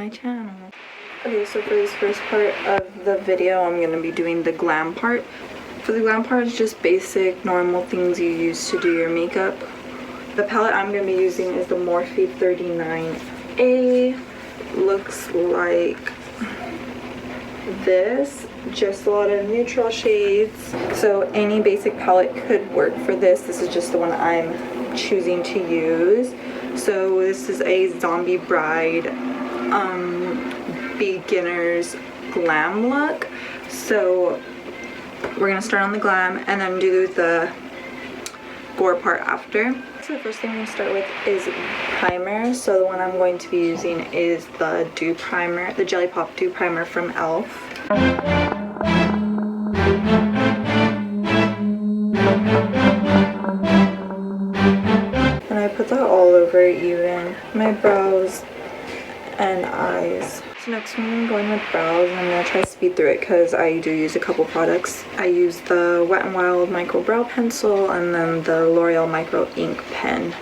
my channel. Okay, so for this first part of the video, I'm going to be doing the glam part. For the glam part, it's just basic, normal things you use to do your makeup. The palette I'm going to be using is the Morphe 39A. Looks like this. Just a lot of neutral shades. So any basic palette could work for this. This is just the one I'm choosing to use. So this is a Zombie Bride beginner's glam look. So we're gonna start on the glam and then do the Gore part after. So the first thing I'm gonna start with is primer. So the one I'm going to be using is the Dew Primer, the Jelly Pop Dew Primer from e.l.f. And I put that all over even my brows and eyes. So next I'm going with brows, and I'm going to try to speed through it because I do use a couple products. I use the Wet n Wild Micro Brow Pencil and then the L'Oreal Micro Ink Pen.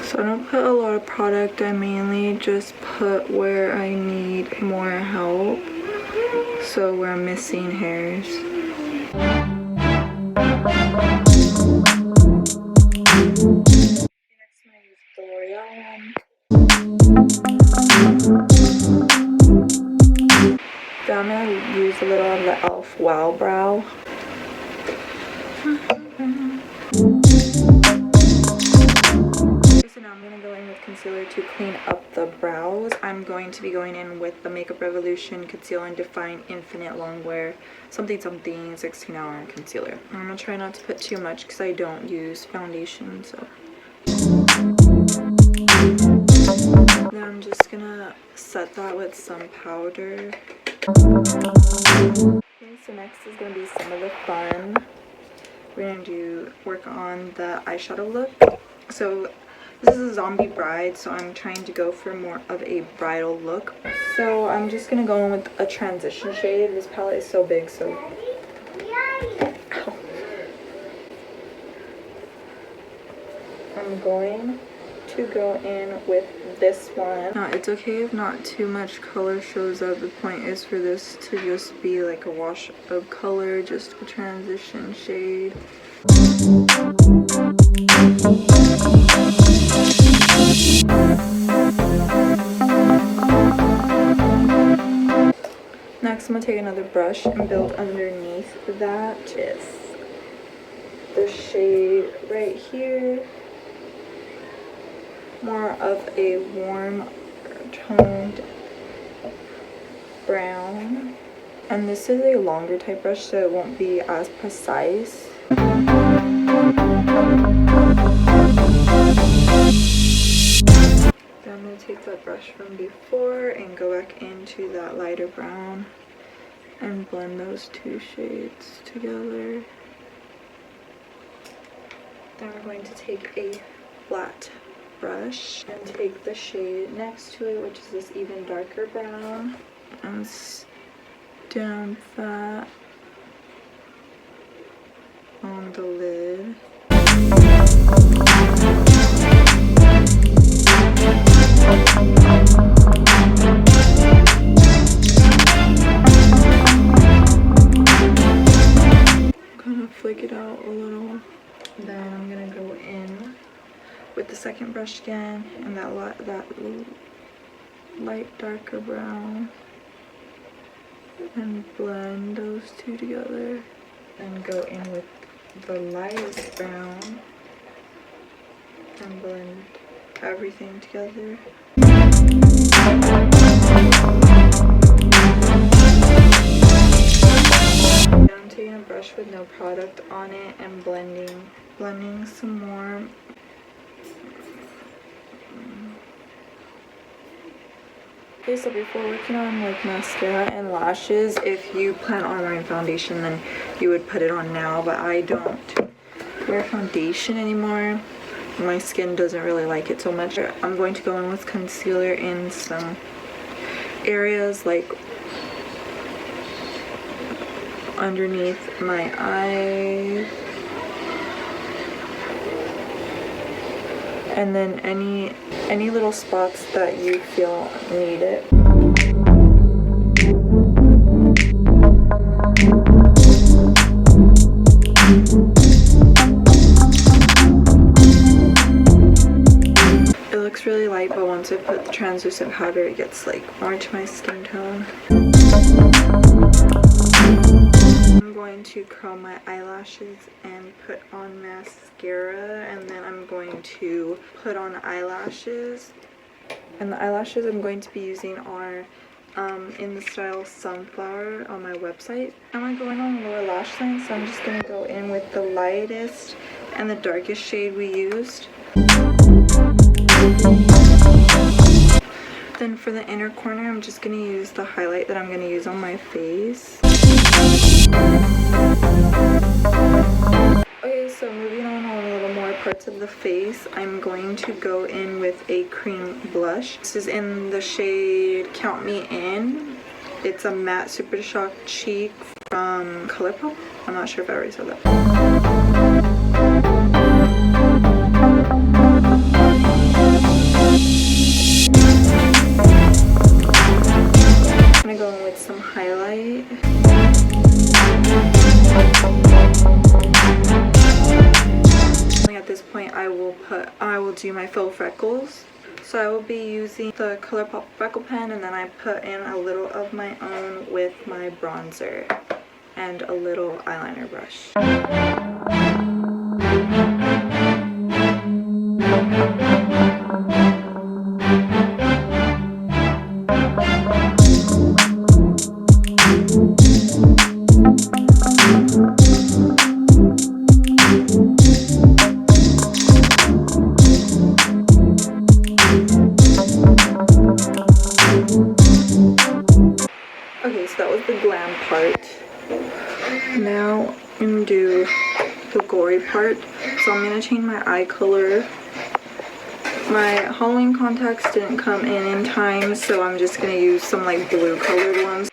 So I don't put a lot of product, I mainly just put where I need more help. So where I'm missing hairs. The L'Oreal one. Then I'm going to use a little of the e.l.f. Wow Brow. So now I'm going to go in with concealer to clean up the brows. I'm going to be going in with the Makeup Revolution Conceal and Define Infinite Longwear something 16-hour concealer. I'm going to try not to put too much because I don't use foundation, so. Now I'm just gonna set that with some powder. Okay, so next is gonna be some of the fun. We're gonna work on the eyeshadow look. So this is a Zombie Bride, so I'm trying to go for more of a bridal look. So I'm just gonna go in with a transition shade. This palette is so big, so. Ow. I'm going to go in with this one. Now it's okay if not too much color shows up. The point is for this to just be like a wash of color, just a transition shade. Next I'm going to take another brush and build underneath that. Is the shade right here. More of a warm toned brown. And this is a longer type brush, so it won't be as precise. Then I'm going to take that brush from before and go back into that lighter brown and blend those two shades together. Then we're going to take a flat brush and take the shade next to it, which is this even darker brown, and stamp that on the lid. Kind of flick it out a little. Then I'm gonna go in with the second brush again and that light darker brown and blend those two together. And go in with the light brown and blend everything together. I'm taking a brush with no product on it and blending some more. Okay, so before working on like mascara and lashes, if you plan on wearing foundation, then you would put it on now, but I don't wear foundation anymore. My skin doesn't really like it so much. I'm going to go in with concealer in some areas like underneath my eyes and then any little spots that you feel need it. It looks really light, but once I put the translucent powder, it gets like more to my skin tone. I'm going to curl my eyelashes and put on mascara, and then I'm going to put on eyelashes. And the eyelashes I'm going to be using are in the style Sunflower on my website. I'm going on lower lash line, so I'm just going to go in with the lightest and the darkest shade we used. Then for the inner corner, I'm just going to use the highlight that I'm going to use on my face. Okay, so moving on a little more parts of the face, I'm going to go in with a cream blush. This is in the shade Count Me In. It's a matte Super Shock Cheek from ColourPop. I'm not sure if I already said that. I'm gonna go in with some highlight. At this point, I will do my faux freckles. So I will be using the ColourPop freckle pen, and then I put in a little of my own with my bronzer and a little eyeliner brush. Okay, so that was the glam part. Now I'm going to do the Gore part. So I'm going to change my eye color. My Halloween contacts didn't come in time, so I'm just going to use some like blue colored ones.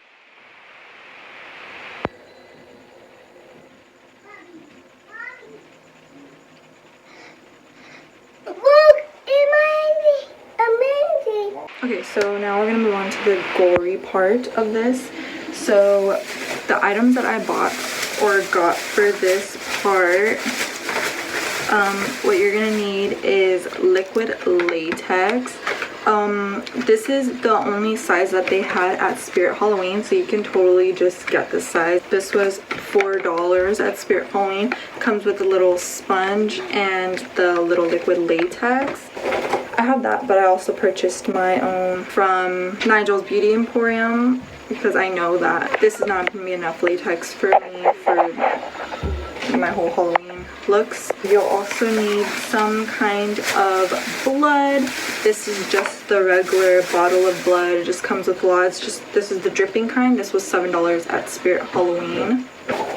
Okay, so now we're gonna move on to the gory part of this. So the items that I bought or got for this part, what you're gonna need is liquid latex. This is the only size that they had at Spirit Halloween, so you can totally just get this size. This was $4 at Spirit Halloween. Comes with a little sponge and the little liquid latex. I have that, but I also purchased my own from Nigel's Beauty Emporium because I know that this is not going to be enough latex for me for my whole Halloween looks. You'll also need some kind of blood. This is just the regular bottle of blood. It just comes with lots. This is the dripping kind. This was $7 at Spirit Halloween.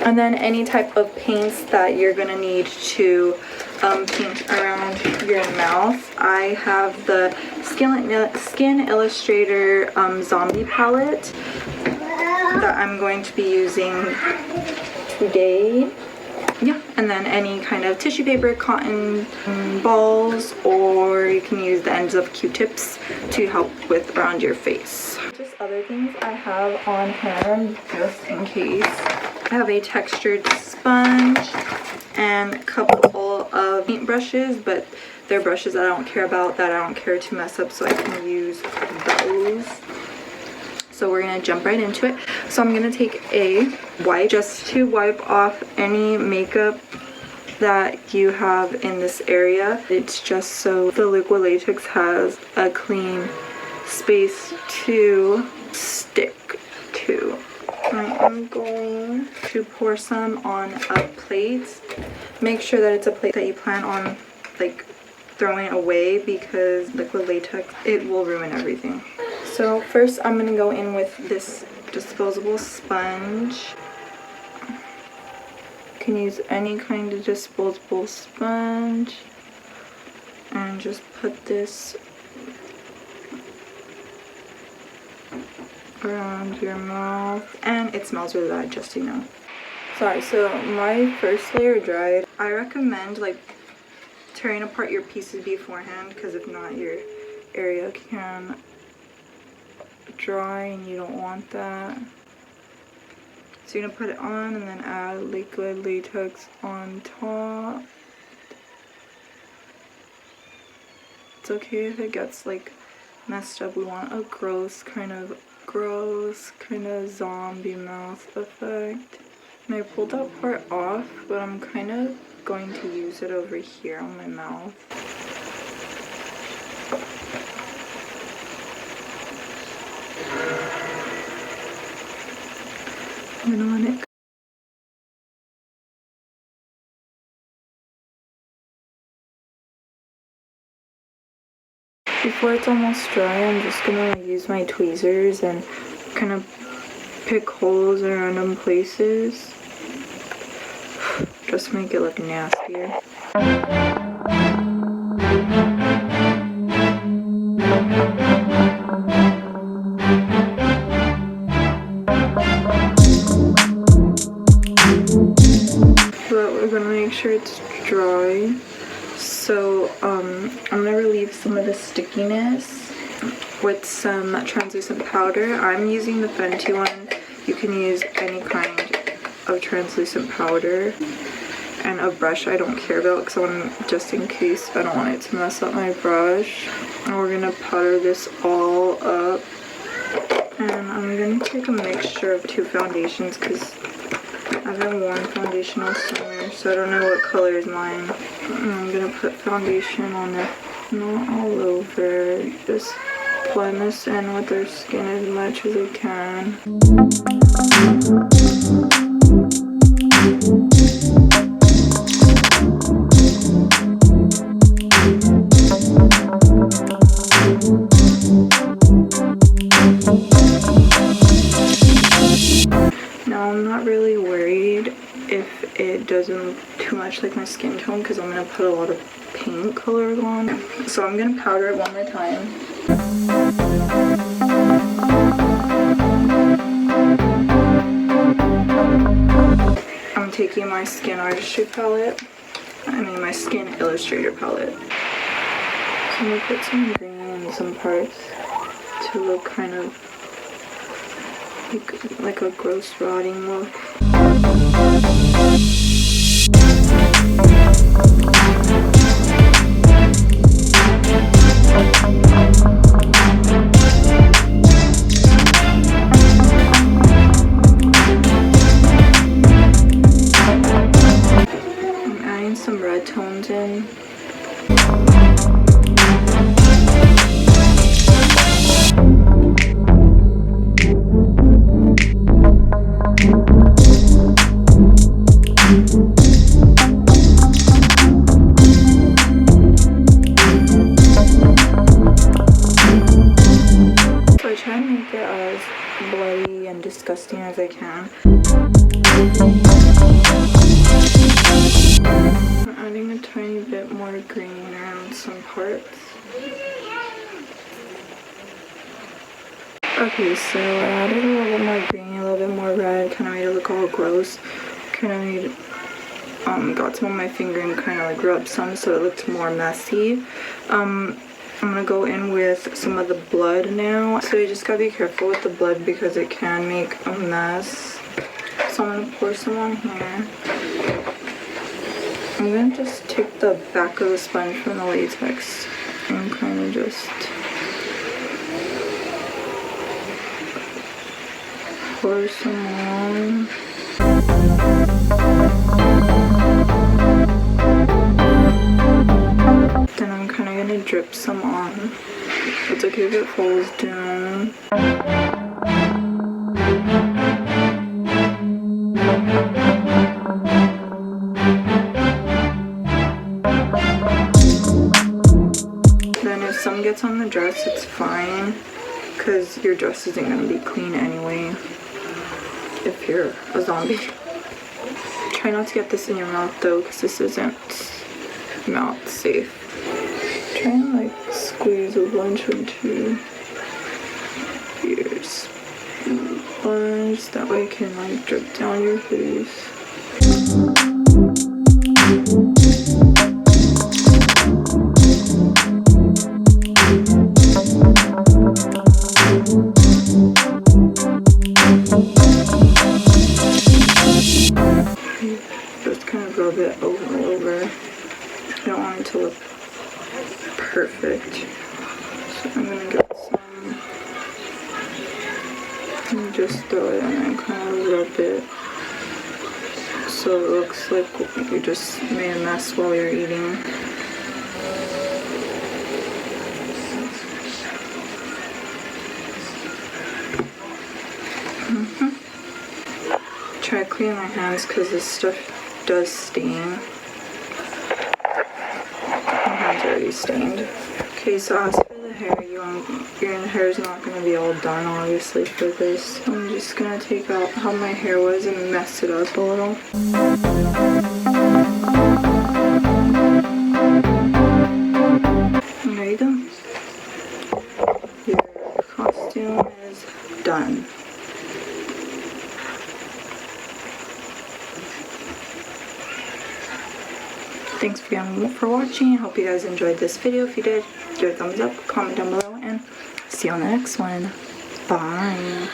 And then any type of paints that you're going to need to paint around your mouth. I have the Skin Illustrator Zombie palette that I'm going to be using today. Yeah, and then any kind of tissue paper, cotton balls, or you can use the ends of Q-tips to help with around your face. Just other things I have on hand just in case. I have a textured sponge and a couple of paint brushes, but they're brushes that I don't care about, that I don't care to mess up, so I can use those. So we're gonna jump right into it. So I'm gonna take a wipe just to wipe off any makeup that you have in this area. It's just so the liquid latex has a clean space to stick to. I am going to pour some on a plate. Make sure that it's a plate that you plan on like throwing away, because liquid latex, it will ruin everything. So first I'm going to go in with this disposable sponge. You can use any kind of disposable sponge and just put this around your mouth, and it smells really bad, just so you know. Sorry, so my first layer dried. I recommend like tearing apart your pieces beforehand, because if not, your area can dry and you don't want that. So you're gonna put it on and then add liquid latex on top. It's okay if it gets like messed up. We want a gross kind of zombie mouth effect. And I pulled that part off, but I'm kind of going to use it over here on my mouth. I'm gonna let it. Before it's almost dry, I'm just gonna use my tweezers and kind of pick holes in random places just to make it look nastier. But we're gonna make sure it's dry. So I'm gonna relieve some of the stickiness with some translucent powder. I'm using the Fenty one. You can use any kind of translucent powder. And a brush I don't care about because I want, just in case, I don't want it to mess up my brush. And we're gonna powder this all up. And I'm gonna take a mixture of two foundations because I haven't worn foundation all summer, so I don't know what color is mine. I'm gonna put foundation on it, not all over, just blend this in with their skin as much as I can. Now I'm not really worried if it doesn't look too much like my skin tone because I'm going to put a lot of paint colors on. So I'm going to powder it one more time. I'm taking my Skin Artistry palette, my Skin Illustrator palette. So I'm going to put some green in some parts to look kind of like a gross rotting look. I'm adding some red tones in. Disgusting as I can. I'm adding a tiny bit more green around some parts. Okay, so I added a little bit more green, a little bit more red, kind of made it look all gross. Kind of made, got some on my finger and kind of like rubbed some so it looked more messy. I'm gonna go in with some of the blood now. So you just gotta be careful with the blood because it can make a mess. So I'm gonna pour some on here. I'm gonna just take the back of the sponge from the latex and kind of just pour some on. Then I'm kind of gonna drip some on. It's okay if it falls down. Then if some gets on the dress, it's fine because your dress isn't gonna be clean anyway if you're a zombie. Try not to get this in your mouth though because this isn't mouth safe. Try and like squeeze a bunch into your sponge, that way it can like drip down your face. So I'm gonna get some and just throw it in and kind of rub it so it looks like you just made a mess while you're eating. Try to clean my hands because this stuff does stain. My hands are already stained. Okay, so as for the hair, your hair is not going to be all done obviously for this. I'm just going to take out how my hair was and mess it up a little. There you go. Your costume is done. Thanks for watching. I hope you guys enjoyed this video. If you did, give it a thumbs up, comment down below, and see you on the next one. Bye.